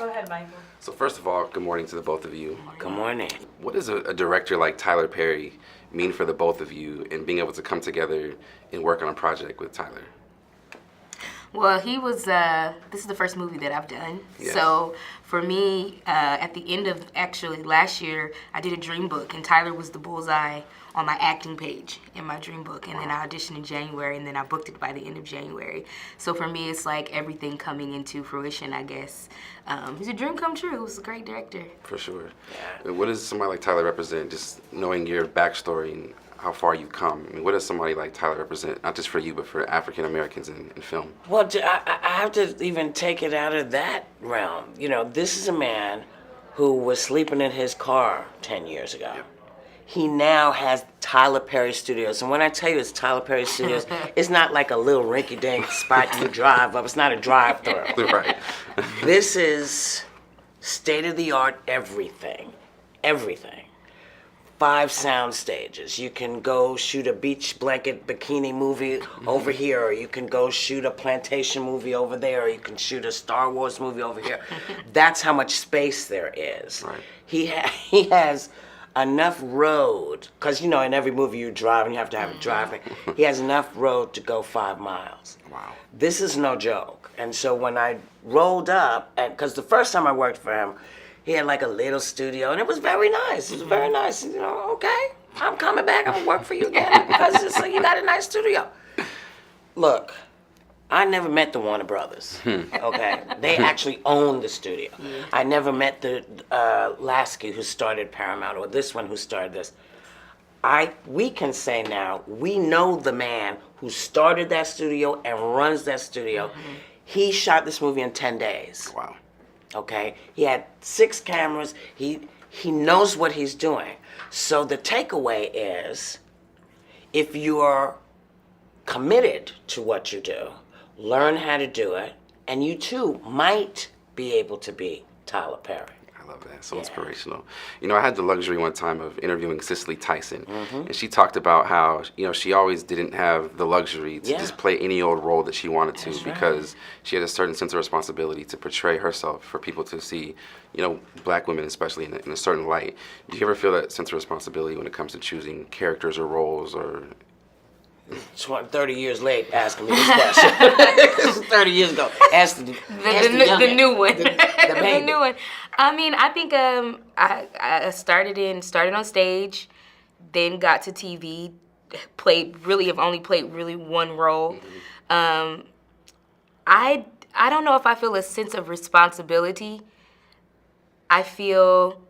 Go ahead, Michael. So first of all, good morning to the both of you. Good morning. What does a director like Tyler Perry mean for the both of you in being able to come together and work on a project with Tyler? Well, he was, this is the first movie that I've done. Yes. So for me, at the end of actually last year, I did a dream book, and Tyler was the bullseye on my acting page in my dream book. And then I auditioned in January, and then I booked it by the end of January. So for me, it's like everything coming into fruition, I guess. He's a dream come true. He was a great director. For sure. Yeah. What does somebody like Tyler represent, just knowing your backstory and how far you've come? I mean, what does somebody like Tyler represent, not just for you, but for African Americans in film? Well, I have to even take it out of that realm. You know, this is a man who was sleeping in his car 10 years ago. Yep. He now has Tyler Perry Studios. And when I tell you it's Tyler Perry Studios, it's not like a little rinky-dink spot you drive up. It's not a drive-through. Right. This is state-of-the-art everything. Everything. 5 sound stages. You can go shoot a beach blanket bikini movie over here, or you can go shoot a plantation movie over there, or you can shoot a Star Wars movie over here. That's how much space there is. Right. He has enough road, because you know in every movie you drive and you have to have a driving. He has enough road to go 5 miles. Wow. This is no joke. And so when I rolled up, and because the first time I worked for him, he had like a little studio, and it was very nice. It was very nice. You know, okay, I'm coming back. I'm gonna work for you again because it's like, you got a nice studio. Look, I never met the Warner Brothers. Okay, they actually own the studio. I never met the Lasky who started Paramount, or this one who started this. We can say now we know the man who started that studio and runs that studio. He shot this movie in 10 days. Wow. Okay, he had 6 cameras. He knows what he's doing. So the takeaway is, if you are committed to what you do, learn how to do it, and you too might be able to be Tyler Perry. I love that. So inspirational. You know, I had the luxury one time of interviewing Cicely Tyson, and she talked about how, you know, she always didn't have the luxury to just play any old role that she wanted to. That's because she had a certain sense of responsibility to portray herself for people to see, you know, black women especially in a certain light. Do you ever feel that sense of responsibility when it comes to choosing characters or roles? Or 30 years late asking me this question. This is 30 years ago. Ask the new one. The baby. The new one. I mean, I think I started on stage, then got to TV, I've only played really one role. I don't know if I feel a sense of responsibility. I feel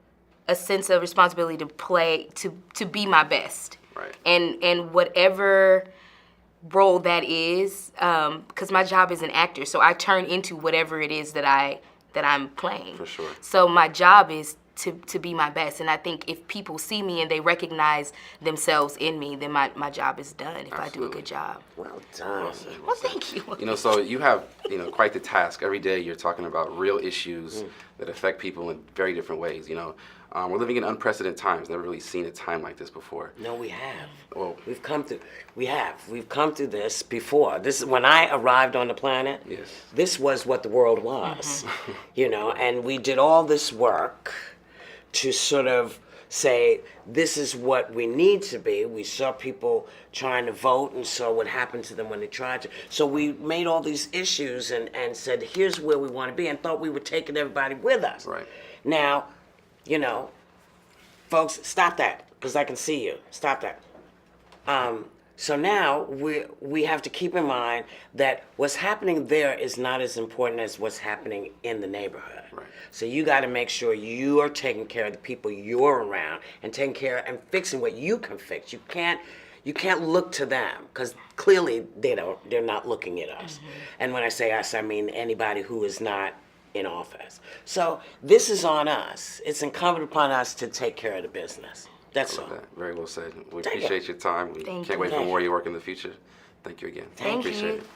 a sense of responsibility to play, to be my best. Right. And whatever role that is, because my job is an actor, so I turn into whatever it is that I'm playing. For sure. So my job is to be my best, and I think if people see me and they recognize themselves in me, then my job is done if I do a good job. Well done. Well, thank you. You know, so you have, you know, quite the task. Every day you're talking about real issues that affect people in very different ways, you know. We're living in unprecedented times. Never really seen a time like this before. No, we have. Well, We've come through this before. This is when I arrived on the planet. Yes. This was what the world was, you know, and we did all this work to sort of say, this is what we need to be. We saw people trying to vote and saw what happened to them when they tried to. So we made all these issues and said, here's where we want to be, and thought we were taking everybody with us. Right. Now, you know, folks, stop that, because I can see you. Stop that. So now we have to keep in mind that what's happening there is not as important as what's happening in the neighborhood. Right. So you got to make sure you are taking care of the people you're around and taking care and fixing what you can fix. You can't look to them, because clearly they're not looking at us. And when I say us, I mean anybody who is not in office. So this is on us. It's incumbent upon us to take care of the business. That's all. that. Very well said. We Thank you. appreciate your time. We Thank can't you. wait for more of your work in the future. Thank you again. Thank Appreciate you. it.